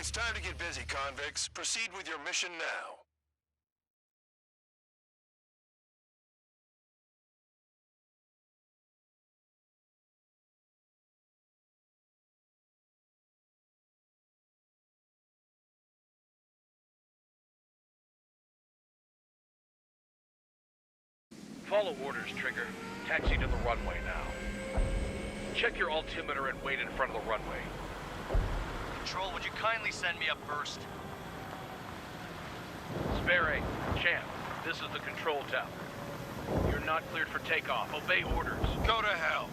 It's time to get busy, convicts. Proceed with your mission now. Follow orders, Trigger. Taxi to the runway now. Check your altimeter and wait in front of the runway. Control, would you kindly send me up first? Spare 8, Champ, this is the control tower. You're not cleared for takeoff. Obey orders. Go to hell.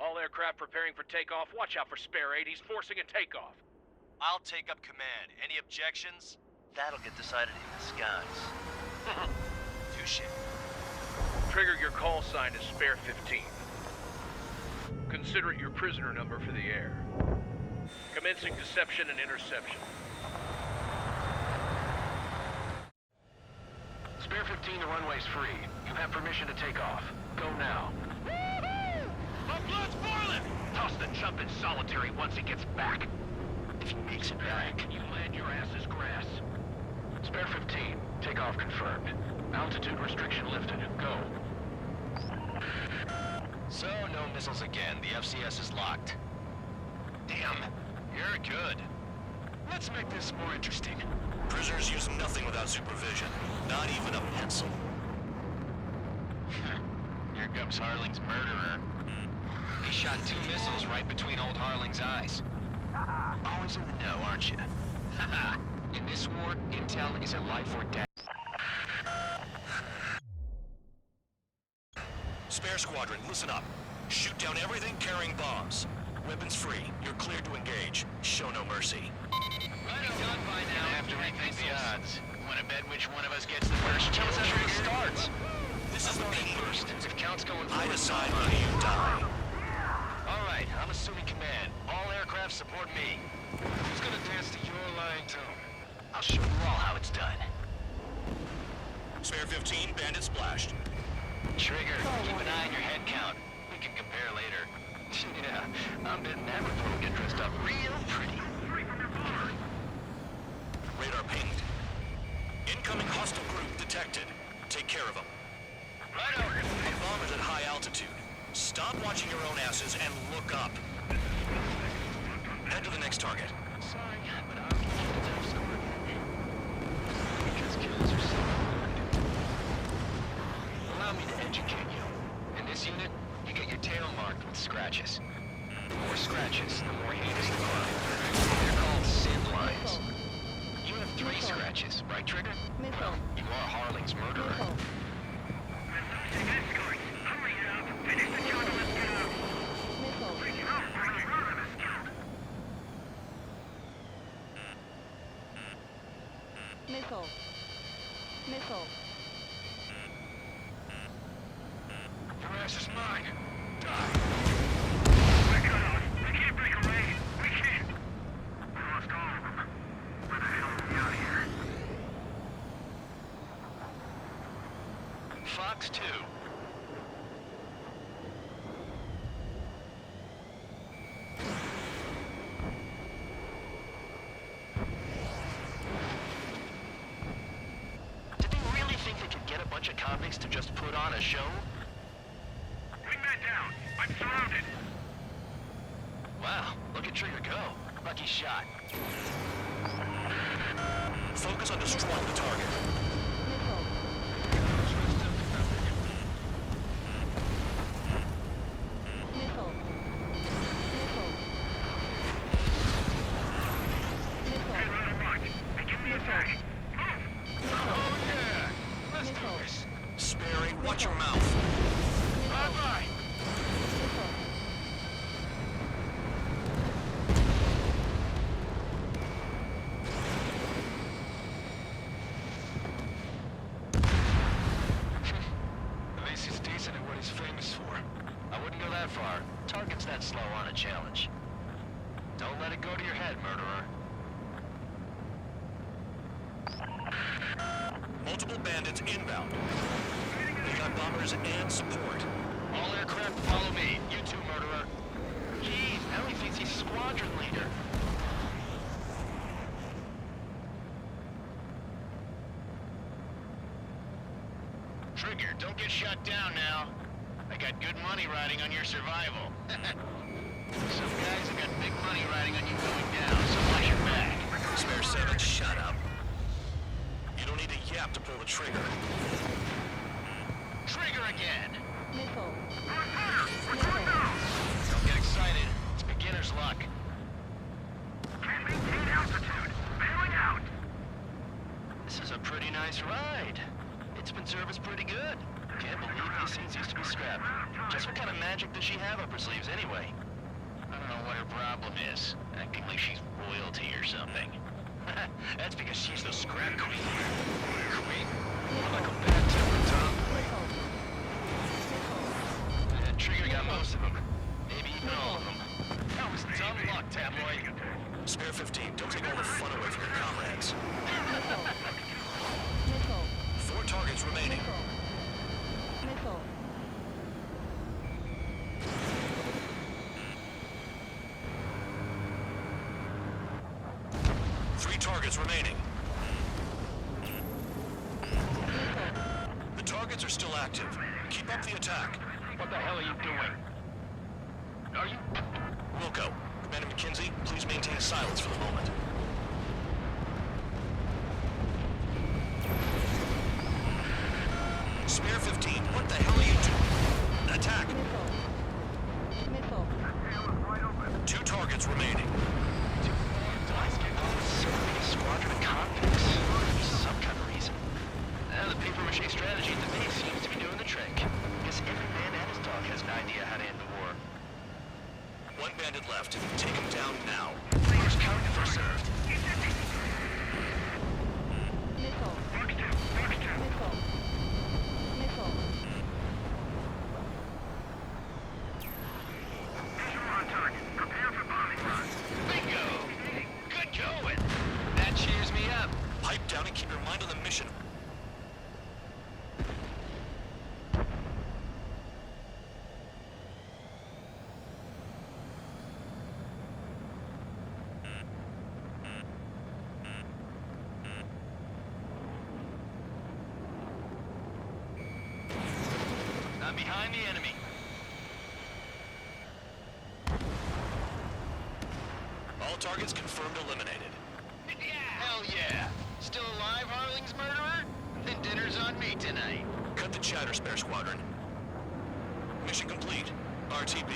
All aircraft preparing for takeoff. Watch out for Spare 8. He's forcing a takeoff. I'll take up command. Any objections? That'll get decided in the skies. Touche. Trigger, your call sign is Spare 15. Consider it your prisoner number for the air. Commencing deception and interception. Spare 15, the runway's free. You have permission to take off. Go now. Woo-hoo! My blood's boiling! Toss the jump in solitary once it gets back. If he makes it back, you land your ass as grass. Spare 15, takeoff confirmed. Altitude restriction lifted. Go. So, no missiles again. The FCS is locked. Damn, you're good. Let's make this more interesting. Prisoners use nothing without supervision. Not even a pencil. Here comes Harling's murderer. He shot 2 missiles right between old Harling's eyes. Always in the know, aren't you? In this war, intel is a life or death. Spare squadron, listen up. Shoot down everything carrying bombs. Weapons free. You're cleared to engage. Show no mercy. Right on done by now. Have to rethink the odds. Want to bet which one of us gets the first kill after it starts? This is the main burst. If count's going I forward, decide whether you die. all right, I'm assuming command. All aircraft support me. Who's gonna dance to your lying tone? I'll show you all how it's done. Spare 15, bandit splashed. Trigger, keep an eye on your head count. We can compare later. Yeah, I'm betting that before we get dressed up real pretty. Radar pinged. Incoming hostile group detected. Take care of them. Right over. A bomb is at high altitude. Stop watching your own asses and look up. Head to the next target. Sorry, but I'm keeping that score. Because kills are so good. Allow me to educate you. In this unit, you get your tail marked with scratches. The more scratches, the more heinous the crime. They're called sin lines. You have 3 scratches, right, Trigger? Well, you are Harling's murderer. Missile. Missile. Your ass is mine. Die. We're cut off. We can't break away. We can't. We lost all of them. Where the hell are we out of here? Fox 2. Did they really think they could get a bunch of convicts to just put on a show? Wingman down. I'm surrounded. Wow, look at Trigger go. Lucky shot. Focus on destroying the target. Missile. Get right on mark. And give me a tag. Oh yeah! Let's do Missile. this. Sperry, watch your mouth. Bye-bye. At least he's decent at what he's famous for. I wouldn't go that far. Target's that slow on a challenge. Don't let it go to your head, murderer. Multiple bandits inbound. They got bombers and support. All aircraft follow me. You too, murderer. Jeez, now he thinks he's squadron leader. Trigger, don't get shot down now. I got good money riding on your survival. Some guys have got big money riding on you going down, so watch your back. Spare 7, shut up. You don't need a yap to pull the trigger. Trigger again! Missile. Don't get excited. It's beginner's luck. Can't maintain altitude. Bailing out. This is a pretty nice ride. It's been serviced pretty good. Can't believe these things used to be scrapped. Just what kind of magic does she have up her sleeves anyway? I don't know what her problem is. Acting like she's royalty or something. That's because she's the scrap queen. Queen? More like a bad temper, Tom. Trigger got most of them. Maybe even all of them. That was dumb luck, tabloid. Spare 15, don't take all the fun away from your comrades. Missile. 4 targets remaining. Missile. 3 targets remaining. The targets are still active. Keep up the attack. What the hell are you doing? Are you... Wilco, Commander McKenzie, please maintain silence for the moment. Spare 15, what the hell are you doing? Attack! Missile. 2 targets remaining. Squadron of convicts. For some kind of reason. The papier-mâché strategy at the base seems to be doing the trick. Guess every man and his dog has an idea how to end the war. 1 bandit left. Take him down now. First come, first served. Missile. Missile. Missile. Visual on target. Prepare for bombing run. Bingo! Good going! That cheers me up. Pipe down and keep your mind on the mission. I'm behind the enemy. All targets confirmed eliminated. Hell yeah! Still alive, Harling's murderer? Then dinner's on me tonight. Cut the chatter, Spare Squadron. Mission complete. RTB.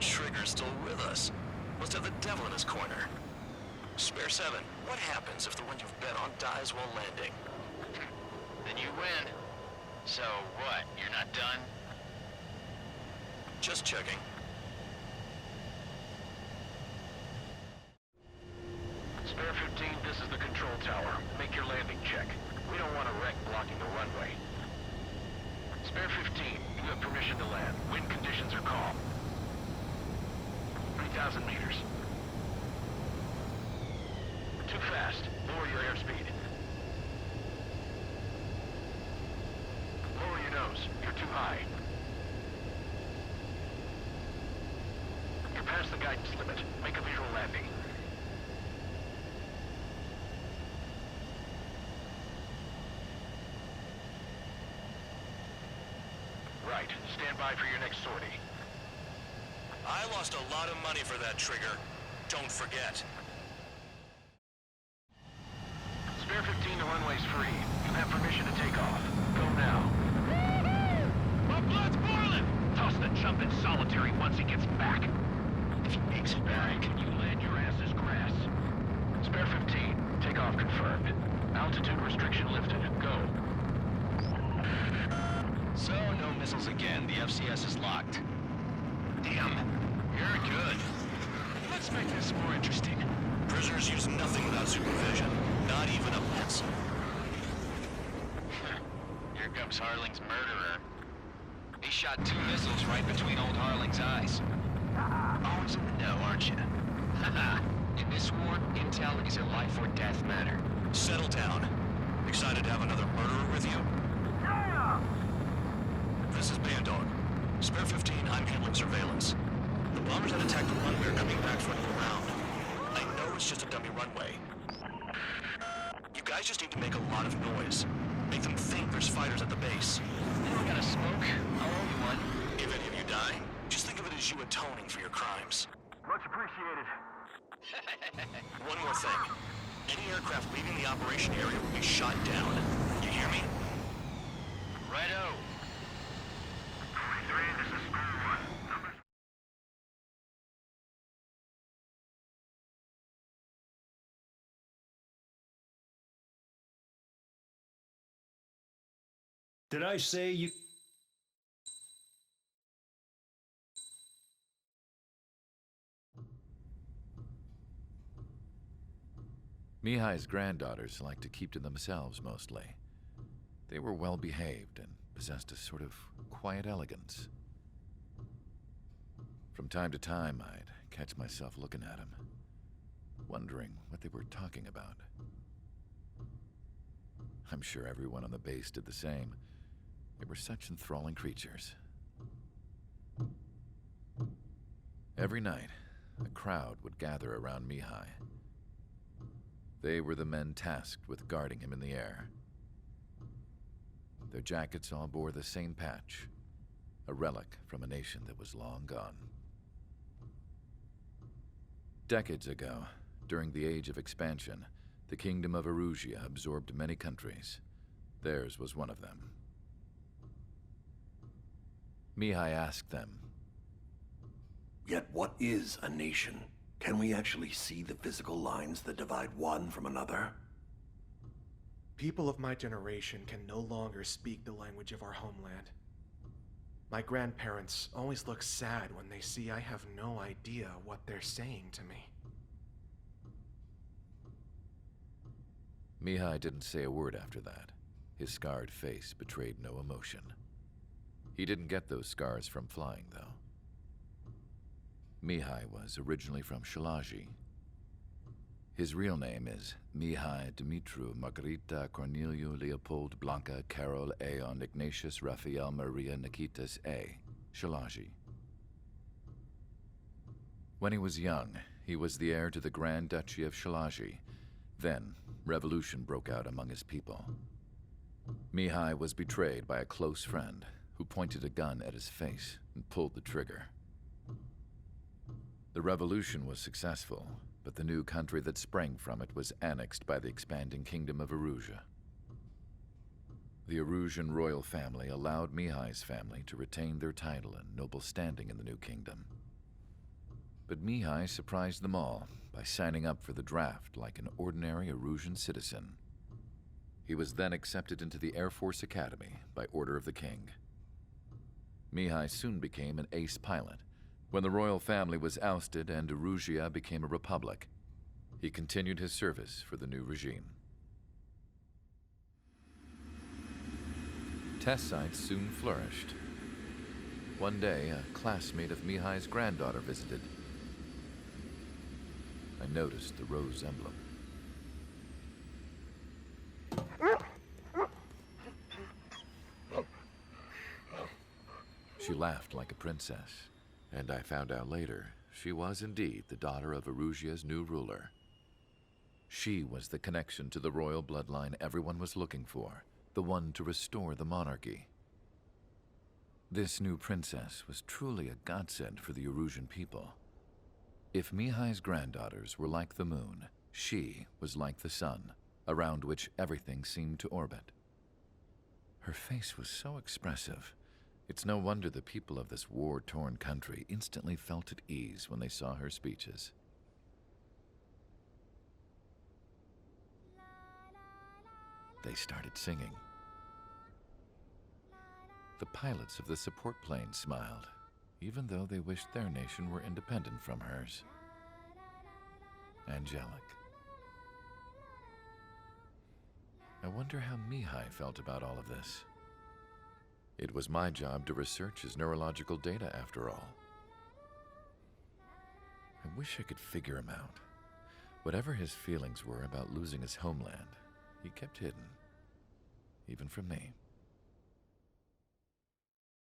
Trigger's still with us. Must have the devil in his corner. Spare 7, what happens if the one you've bet on dies while landing? Then you win. So what, you're not done? Just checking. Spare 15, this is the control tower. Make your landing check. We don't want a wreck blocking the runway. Spare 15, you have permission to land. Wind conditions are calm. 3,000 meters. Too fast. Lower your airspeed. Lower your nose. You're too high. You're past the guidance limit. Make a visual landing. Right. Stand by for your next sortie. I lost a lot of money for that trigger. Don't forget. Spare 15, the runway's free. You have permission to take off. Go now. My blood's boiling! Toss the chump in solitary once he gets back. If he makes it back, you land your ass as grass. Spare 15, take off confirmed. Altitude restriction lifted. Go. So, no missiles again. The FCS is locked. Damn. You're good. Let's make this more interesting. Prisoners use nothing without supervision. Not even a pencil. Here comes Harling's murderer. He shot 2 missiles right between old Harling's eyes. Always in the know, aren't you? Haha. In this war, intel is a life or death matter. Settle down. Excited to have another murderer with you? This is Bandog. Spare 15, I'm handling surveillance. The bombers had attacked the runway are coming back for another round. I know it's just a dummy runway. You guys just need to make a lot of noise. Make there's fighters at the base. Anyone got a smoke? I'll owe you one. If any of you die, just think of it as you atoning for your crimes. Much appreciated. One more thing. Any aircraft leaving the operation area will be shot down. You hear me? Righto. 23, this is Square One. Numbers. Did I say you... Mihai's granddaughters liked to keep to themselves mostly. They were well behaved and possessed a sort of quiet elegance. From time to time, I'd catch myself looking at them, wondering what they were talking about. I'm sure everyone on the base did the same. They were such enthralling creatures. Every night, a crowd would gather around Mihai. They were the men tasked with guarding him in the air. Their jackets all bore the same patch, a relic from a nation that was long gone. Decades ago, during the Age of Expansion, the Kingdom of Erusia absorbed many countries. Theirs was one of them. Mihai asked them, Yet what is a nation? Can we actually see the physical lines that divide one from another? People of my generation can no longer speak the language of our homeland. My grandparents always look sad when they see I have no idea what they're saying to me. Mihai didn't say a word after that. His scarred face betrayed no emotion. He didn't get those scars from flying, though. Mihai was originally from Shalaji. His real name is Mihai Dumitru Margarita Corneliu Leopold Blanca Carol Aeon Ignatius Raphael Maria Nikitas A. Shalaji. When he was young, he was the heir to the Grand Duchy of Shalaji. Then, revolution broke out among his people. Mihai was betrayed by a close friend who pointed a gun at his face and pulled the trigger. The revolution was successful, but the new country that sprang from it was annexed by the expanding Kingdom of Erusia. The Erusian royal family allowed Mihai's family to retain their title and noble standing in the new kingdom. But Mihai surprised them all by signing up for the draft like an ordinary Erusian citizen. He was then accepted into the Air Force Academy by order of the king. Mihai soon became an ace pilot. When the royal family was ousted and Erusia became a republic, he continued his service for the new regime. Test sites soon flourished. One day, a classmate of Mihai's granddaughter visited. I noticed the rose emblem. She laughed like a princess. And I found out later, she was indeed the daughter of Erusia's new ruler. She was the connection to the royal bloodline everyone was looking for, the one to restore the monarchy. This new princess was truly a godsend for the Erusian people. If Mihai's granddaughters were like the moon, she was like the sun, around which everything seemed to orbit. Her face was so expressive. It's no wonder the people of this war-torn country instantly felt at ease when they saw her speeches. They started singing. The pilots of the support plane smiled, even though they wished their nation were independent from hers. Angelic. I wonder how Mihai felt about all of this. It was my job to research his neurological data, after all. I wish I could figure him out. Whatever his feelings were about losing his homeland, he kept hidden, even from me.